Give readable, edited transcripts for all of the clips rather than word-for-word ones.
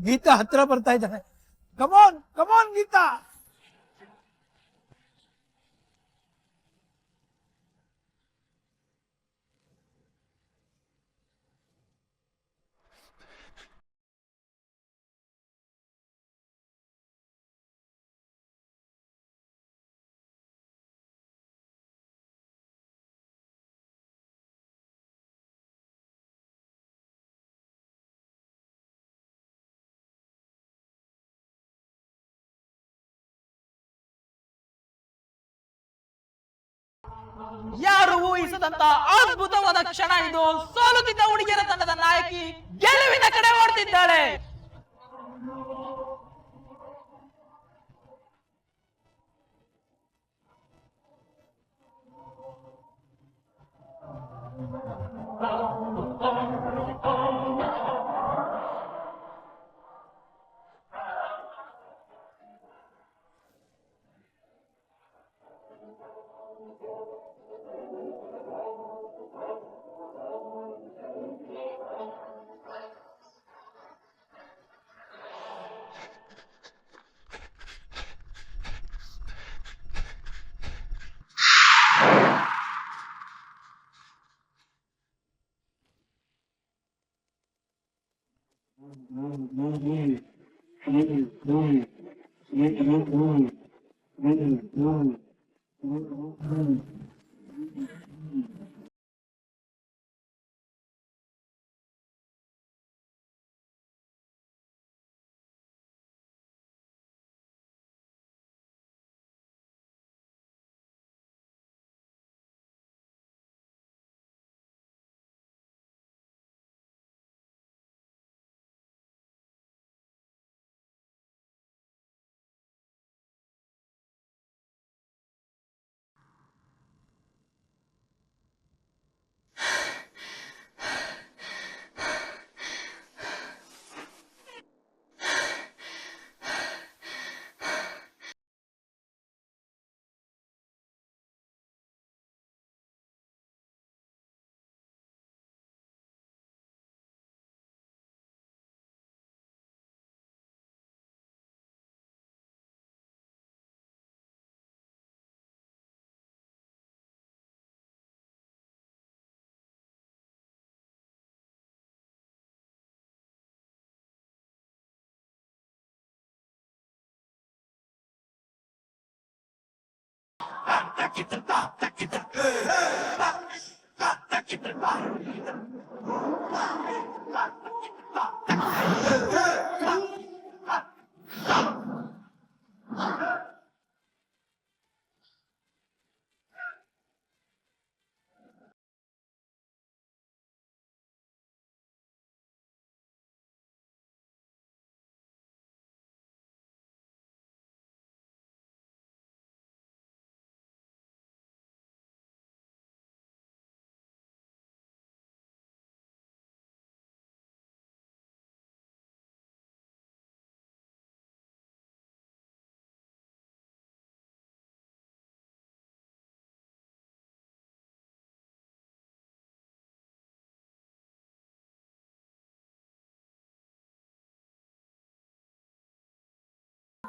ಗೀತಾ ಹತ್ರ ಬರ್ತಾ ಇದ್ದಾನೆ. ಕಮಾನ್ ಕಮಾನ್ ಗೀತಾ. ಯಾರು ಊಹಿಸದಂತ ಅದ್ಭುತವಾದ ಕ್ಷಣ ಇದು. ಸೋಲುತ್ತಿದ್ದ ಹುಡುಗಿಯರ ತಂಡದ ನಾಯಕಿ ಗೆಲುವಿನ ಕಡೆ ಓಡ್ತಿದ್ದಾಳೆ.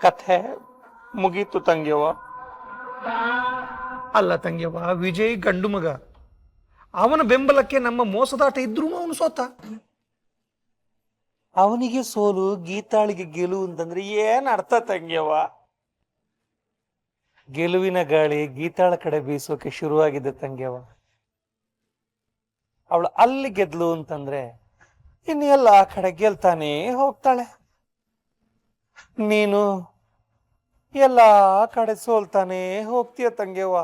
ಕಥೆ ಮುಗೀತು ತಂಗ್ಯವ್ವ. ಅಲ್ಲ ತಂಗ್ಯವ್ವ, ವಿಜಯ್ ಗಂಡು ಮಗ. ಅವನ ಬೆಂಬಲಕ್ಕೆ ನಮ್ಮ ಮೋಸದಾಟ ಇದ್ರೂ ಅವನು ಸೋತ. ಅವನಿಗೆ ಸೋಲು, ಗೀತಾಳಿಗೆ ಗೆಲುವು ಅಂತಂದ್ರೆ ಏನ್ ಅರ್ಥ ತಂಗ್ಯವ್ವ? ಗೆಲುವಿನ ಗಾಳಿ ಗೀತಾಳ ಕಡೆ ಬೀಸೋಕೆ ಶುರುವಾಗಿದೆ ತಂಗ್ಯವ್ವ. ಅವಳು ಅಲ್ಲಿ ಗೆದ್ಲು ಅಂತಂದ್ರೆ ಇನ್ನು ಎಲ್ಲ ಆ ಕಡೆ ಗೆಲ್ತಾನೆ ಹೋಗ್ತಾಳೆ. ನೀನು ಎಲ್ಲ ಕಡೆ ಸೋಲ್ತಾನೆ ಹೋಗ್ತೀಯ ತಂಗ್ಯವ್ವ.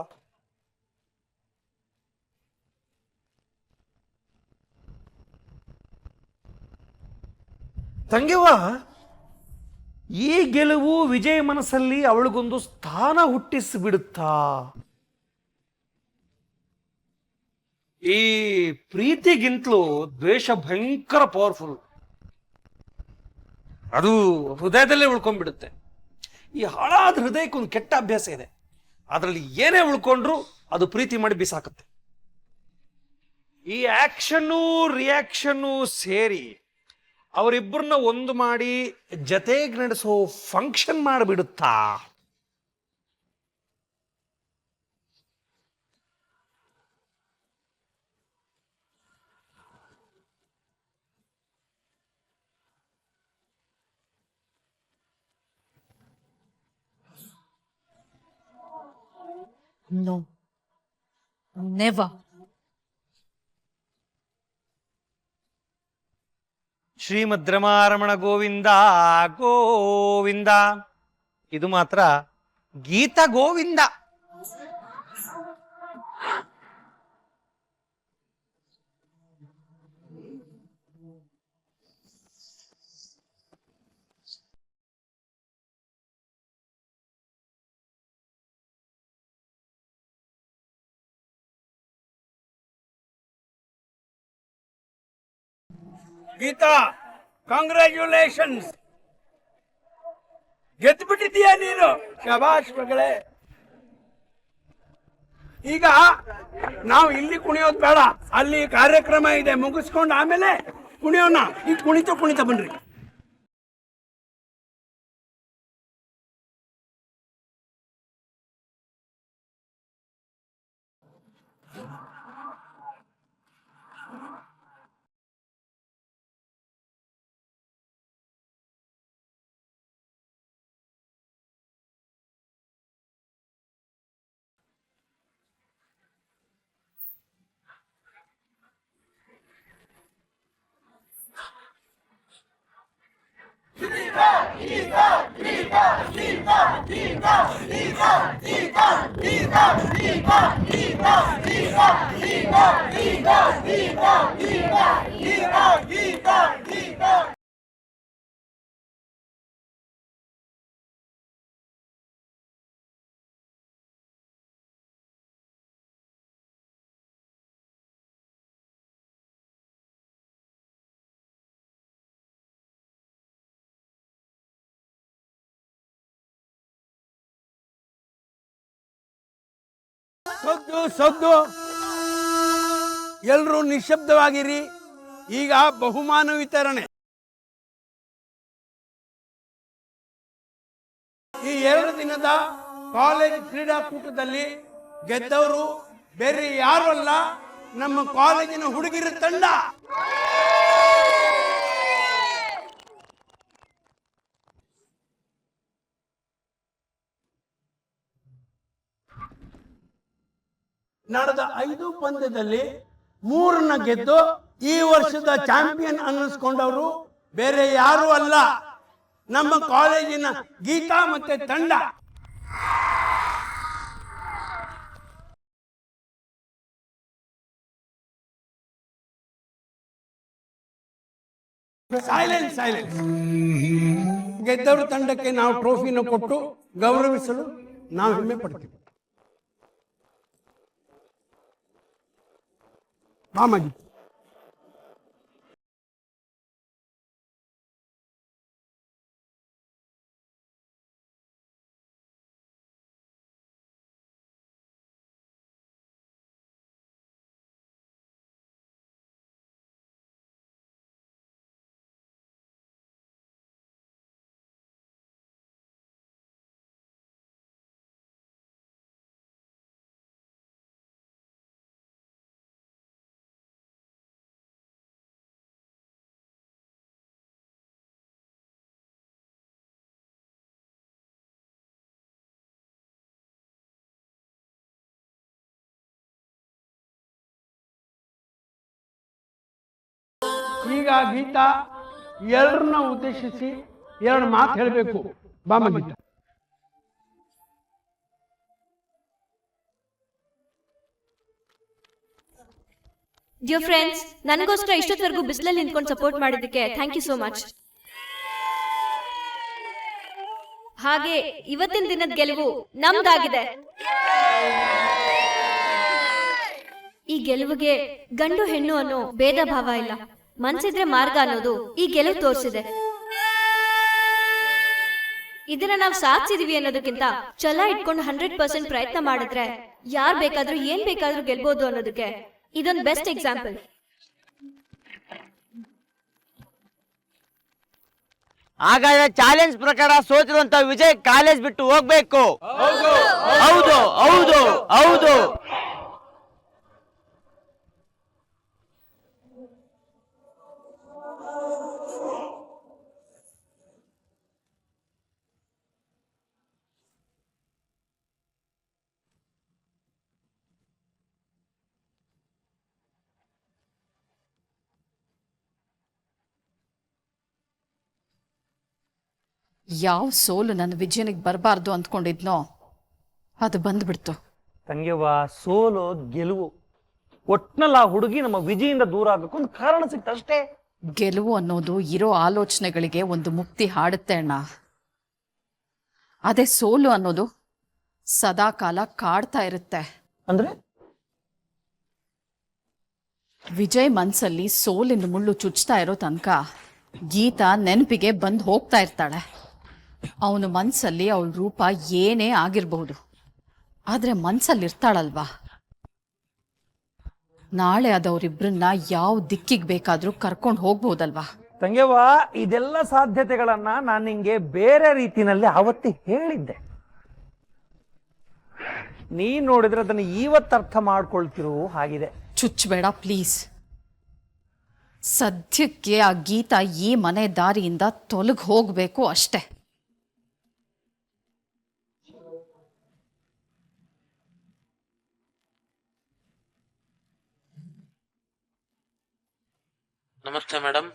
ತಂಗ್ಯವ್ವ, ಈ ಗೆಲುವು ವಿಜಯ್ ಮನಸ್ಸಲ್ಲಿ ಅವಳಿಗೊಂದು ಸ್ಥಾನ ಹುಟ್ಟಿಸಿಬಿಡುತ್ತಾ? ಈ ಪ್ರೀತಿಗಿಂತಲೂ ದ್ವೇಷ ಭಯಂಕರ ಪವರ್ಫುಲ್. ಅದು ಹೃದಯದಲ್ಲೇ ಉಳ್ಕೊಂಡ್ಬಿಡುತ್ತೆ. ಈ ಹಾಳಾದ ಹೃದಯಕ್ಕೊಂದು ಕೆಟ್ಟ ಅಭ್ಯಾಸ ಇದೆ, ಅದರಲ್ಲಿ ಏನೇ ಉಳ್ಕೊಂಡ್ರು ಅದು ಪ್ರೀತಿ ಮಾಡಿ ಬಿಸಾಕತ್ತೆ. ಈ ಆಕ್ಷನ್ನು ರಿಯಾಕ್ಷನ್ನು ಸೇರಿ ಅವರಿಬ್ಬರನ್ನ ಒಂದು ಮಾಡಿ ಜತೆಗೆ ನಡೆಸೋ ಫಂಕ್ಷನ್ ಮಾಡಿಬಿಡುತ್ತಾ? No, never. ಶ್ರೀಮದ್ ರಮಾರಮಣ ಗೋವಿಂದ ಗೋವಿಂದ. ಇದು ಮಾತ್ರ ಗೀತ ಗೋವಿಂದ. ಗೀತಾ, ಕಾಂಗ್ರ್ಯಾಚುಲೇಷನ್ಸ್, ಗೆದ್ದು ಬಿಟ್ಟಿದ್ದೀಯ ನೀನು. ಶಬಾಷ್ ಮಗಳೇ. ಈಗ ನಾವು ಇಲ್ಲಿ ಕುಣಿಯೋದು ಬೇಡ, ಅಲ್ಲಿ ಕಾರ್ಯಕ್ರಮ ಇದೆ, ಮುಗಿಸ್ಕೊಂಡು ಆಮೇಲೆ ಕುಣಿಯೋಣ. ಈಗ ಕುಣಿತ ಬನ್ರಿ. ಸದ್ದು ಎಲ್ಲರೂ ನಿಶ್ಶಬ್ದವಾಗಿರಿ. ಈಗ ಬಹುಮಾನ ವಿತರಣೆ. ಈ 2 ದಿನದ ಕಾಲೇಜ್ ಕ್ರೀಡಾಕೂಟದಲ್ಲಿ ಗೆದ್ದವರು ಬೇರೆ ಯಾರು ಅಲ್ಲ, ನಮ್ಮ ಕಾಲೇಜಿನ ಹುಡುಗಿರ ತಂಡ. ನಡೆದ 5 ಪಂದ್ಯದಲ್ಲಿ 3 ಗೆದ್ದು ಈ ವರ್ಷದ ಚಾಂಪಿಯನ್ ಅನ್ನಿಸ್ಕೊಂಡವರು ಬೇರೆ ಯಾರು ಅಲ್ಲ, ನಮ್ಮ ಕಾಲೇಜಿನ ಗೀತಾ ಮತ್ತೆ ತಂಡ. ಸೈಲೆನ್ಸ್. ಗೆದ್ದವರು ತಂಡಕ್ಕೆ ನಾವು ಟ್ರೋಫಿನ ಕೊಟ್ಟು ಗೌರವಿಸಲು ನಾವು ಹೆಮ್ಮೆ ಪಡ್ತೀವಿ. ಮಾಮಾಜಿ, ಈಗ ಗೀತಾ ಎಲ್ಲರನ್ನ ಉದ್ದೇಶಿಸಿ 2 ಮಾತು ಹೇಳಬೇಕು. ಬಾಮ ಗೀತಾ. ಡಿಯರ್ ಫ್ರೆಂಡ್ಸ್, ನನಗೋಸ್ಕರ ಇಷ್ಟೊತ್ತವರೆಗೂ ಬಿಸಿಲಲ್ಲಿ ನಿಂತ್ಕೊಂಡು ಸಪೋರ್ಟ್ ಮಾಡಿದ್ದಕ್ಕೆ ಥ್ಯಾಂಕ್ ಯು ಸೋ ಮಚ್. ಹಾಗೆ ಇವತ್ತಿನ ದಿನದ ಗೆಲುವು ನಮ್ದಾಗಿದೆ. ಈ ಗೆಲುವಿಗೆ ಗಂಡು ಹೆಣ್ಣು ಅನ್ನೋ ಭೇದ ಭಾವ ಇಲ್ಲ, ಮನ್ಸಿದ್ರೆ ಮಾರ್ಗ ಅನ್ನೋದು ಈ ಗೆಲುವು ತೋರಿಸಿದೆ. ಇದನ್ನ ನಾವು ಸಾಧಿಸಿದೀವಿ ಅನ್ನೋದಕ್ಕಿಂತ ಛಲ ಇಟ್ಕೊಂಡು 100% ಪ್ರಯತ್ನ ಮಾಡಿದ್ರೆ ಯಾರ್ ಬೇಕಾದ್ರೂ ಏನ್ ಬೇಕಾದ್ರೂ ಗೆಲ್ಬಹುದು ಅನ್ನೋದಕ್ಕೆ ಇದೊಂದು ಬೆಸ್ಟ್ ಎಕ್ಸಾಂಪಲ್. ಹಾಗಾದ್ರೆ ಚಾಲೆಂಜ್ ಪ್ರಕಾರ ಸೋತಿರುವಂತ ವಿಜಯ್ ಕಾಲೇಜ್ ಬಿಟ್ಟು ಹೋಗ್ಬೇಕು. ಹೌದು ಹೌದು ಹೌದು. ಯಾವ ಸೋಲು ನನ್ನ ವಿಜಯನಿಗೆ ಬರಬಾರ್ದು ಅಂದ್ಕೊಂಡಿದ್ನೋ ಅದು ಬಂದ್ಬಿಡ್ತು. ತಂಗಿಯವ್ವ, ಸೋಲು ಗೆಲುವು ಒಟ್ನಲ್ಲಿ ಆ ಹುಡುಗಿ ನಮ್ಮ ವಿಜಯಿಂದ ದೂರ ಆಗಬೇಕು ಒಂದು ಕಾರಣ ಸಿಕ್ತಷ್ಟೇ. ಗೆಲುವು ಅನ್ನೋದು ಇರೋ ಆಲೋಚನೆಗಳಿಗೆ ಒಂದು ಮುಕ್ತಿ ಹಾಡುತ್ತೆ ಅಣ್ಣ. ಅದೇ ಸೋಲು ಅನ್ನೋದು ಸದಾಕಾಲ ಕಾಡ್ತಾ ಇರುತ್ತೆ. ಅಂದ್ರೆ ವಿಜಯ್ ಮನ್ಸಲ್ಲಿ ಸೋಲಿನ ಮುಳ್ಳು ಚುಚ್ತಾ ಇರೋ ತನಕ ಗೀತಾ ನೆನಪಿಗೆ ಬಂದು ಹೋಗ್ತಾ ಇರ್ತಾಳೆ. ಅವನ ಮನ್ಸಲ್ಲಿ ಅವಳ ರೂಪ ಏನೇ ಆಗಿರಬಹುದು, ಆದ್ರೆ ಮನ್ಸಲ್ಲಿ ಇರ್ತಾಳಲ್ವಾ. ನಾಳೆ ಅದವರಿಬ್ರನ್ನ ಯಾವ ದಿಕ್ಕಿಗೆ ಬೇಕಾದ್ರೂ ಕರ್ಕೊಂಡು ಹೋಗ್ಬೋದಲ್ವಾ. ತಂಗಿಯವ್ವ, ಇದೆಲ್ಲ ಸಾಧ್ಯತೆಗಳನ್ನ ನಾನು ನಿಂಗೆ ಬೇರೆ ರೀತಿನಲ್ಲಿ ಆವತ್ತೇ ಹೇಳಿದ್ದೆ. ನೀ ನೋಡಿದ್ರೆ ಅದನ್ನು ಇವತ್ತು ಅರ್ಥ ಮಾಡ್ಕೊಳ್ತಿರೋ ಹಾಗಿದೆ. ಚುಚ್ಚಬೇಡ ಪ್ಲೀಸ್. ಸದ್ಯಕ್ಕೆ ಆ ಗೀತಾ ಈ ಮನೆ ದಾರಿಯಿಂದ ತೊಲಗಿ ಹೋಗ್ಬೇಕು ಅಷ್ಟೆ. ನಮಸ್ತೆ ಮೇಡಮ್.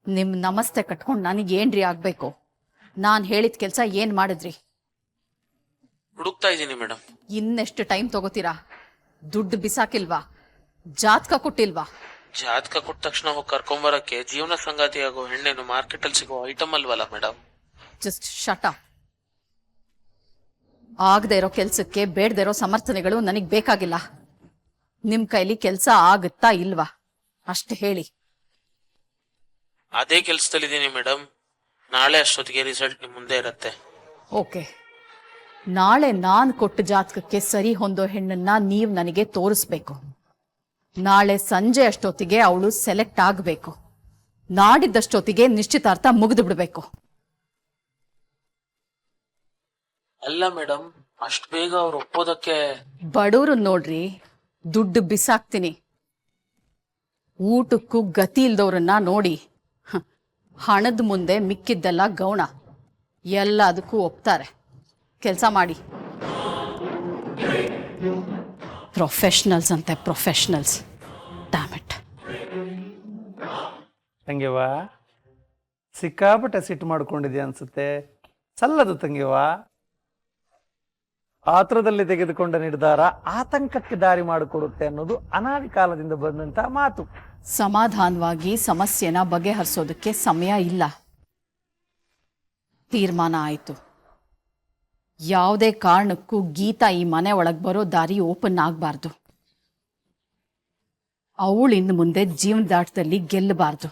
ನಿಮ್ ನಮಸ್ತೆ ಕಟ್ಕೊಂಡು ನನಗೇನ್ರಿ ಆಗ್ಬೇಕು? ನಾನು ಹೇಳಿದ ಕೆಲಸ ಏನ್ ಮಾಡಿದ್ರಿ? ಹುಡುಕ್ತಾ ಇದ್ದೀನಿ ಮೇಡಮ್. ಇನ್ನೆಷ್ಟು ಟೈಮ್ ತಗೋತೀರಾ? ದುಡ್ಡು ಬಿಸಾಕಿಲ್ವಾ? ಜಾತಕ ಕೊಟ್ಟಿಲ್ವಾ? ಜಾತಕ ಕೊಟ್ಟ ತಕ್ಷಣ ಹೋಗಿ ಕರ್ಕೊಂಬರಕ್ಕೆ ಜೀವನ ಸಂಗಾತಿ ಆಗೋ ಹೆಣ್ಣೇನು ಮಾರ್ಕೆಟ್ ಅಲ್ಲಿ ಸಿಗೋ ಐಟಮ್ ಅಲ್ವಲ್ಲ ಮೇಡಮ್. ಜಸ್ಟ್ ಶಟ. ಆಗದೆ ಇರೋ ಕೆಲ್ಸಕ್ಕೆ ಬೇಡದೆ ಇರೋ ಸಮರ್ಥನೆಗಳು ನನಗ್ ಬೇಕಾಗಿಲ್ಲ. ನಿಮ್ ಕೈಲಿ ಕೆಲ್ಸ ಆಗುತ್ತಾ ಇಲ್ವಾ ಅಷ್ಟೇ ಹೇಳಿ. ಅದೇ ಕೆಲ್ಸದಲ್ಲಿದ್ದೀನಿ ಮೇಡಮ್. ನಾಳೆ ಅಷ್ಟೊತ್ತಿಗೆ ರಿಸಲ್ಟ್ ನಿಮ್ ಮುಂದೆ ಇರತ್ತೆ. ಓಕೆ, ನಾಳೆ ನಾನು ಕೊಟ್ಟ ಜಾತಕಕ್ಕೆ ಸರಿ ಹೊಂದೋ ಹೆಣ್ಣನ್ನ ನೀವು ನನಗೆ ತೋರಿಸ್ಬೇಕು. ನಾಳೆ ಸಂಜೆ ಅಷ್ಟೊತ್ತಿಗೆ ಅವಳು ಸೆಲೆಕ್ಟ್ ಆಗಬೇಕು. ನಾಡಿದ್ದಷ್ಟೊತ್ತಿಗೆ ನಿಶ್ಚಿತಾರ್ಥ ಮುಗಿದು ಬಿಡ್ಬೇಕು. ಅಲ್ಲ ಮೇಡಮ್, ಅಷ್ಟು ಬೇಗ ಅವ್ರು ಒಪ್ಪೋದಕ್ಕೆ? ಬಡವರು ನೋಡ್ರಿ, ದುಡ್ಡು ಬಿಸಾಕ್ತೀನಿ. ಊಟಕ್ಕೂ ಗತಿ ಇಲ್ದವ್ರನ್ನ ನೋಡಿ. ಹಣದ ಮುಂದೆ ಮಿಕ್ಕಿದ್ದೆಲ್ಲ ಗೌಣ. ಎಲ್ಲದಕ್ಕೂ ಒಪ್ತಾರೆ. ಕೆಲಸ ಮಾಡಿ. ಪ್ರೊಫೆಷನಲ್ಸ್ ಅಂತೆ ಪ್ರೊಫೆಷನಲ್ಸ್. ಡ್ಯಾಮಿಟ್. ತಂಗಿಯವ್ವ, ಸಿಕ್ಕಾಪಟ್ಟೆ ಸಿಟ್ಟು ಮಾಡ್ಕೊಂಡಿದ್ಯಾ ಅನ್ಸುತ್ತೆ. ಸಲ್ಲದು ತಂಗಿಯವ್ವ. ಆತುರದಲ್ಲಿ ತೆಗೆದುಕೊಂಡ ನಿರ್ಧಾರ ಆತಂಕಕ್ಕೆ ದಾರಿ ಮಾಡಿಕೊಡುತ್ತೆ ಅನ್ನೋದು ಅನಾದಿ ಕಾಲದಿಂದ ಬಂದಂತ ಮಾತು. ಸಮಾಧಾನವಾಗಿ ಸಮಸ್ಯೆನ ಬಗೆಹರಿಸೋದಕ್ಕೆ ಸಮಯ ಇಲ್ಲ. ತೀರ್ಮಾನ ಆಯಿತು. ಯಾವುದೇ ಕಾರಣಕ್ಕೂ ಗೀತಾ ಈ ಮನೆ ಒಳಗೆ ಬರೋ ದಾರಿ ಓಪನ್ ಆಗಬಾರ್ದು. ಅವಳು ಇನ್ನು ಮುಂದೆ ಜೀವನದಾಟದಲ್ಲಿ ಗೆಲ್ಲಬಾರ್ದು.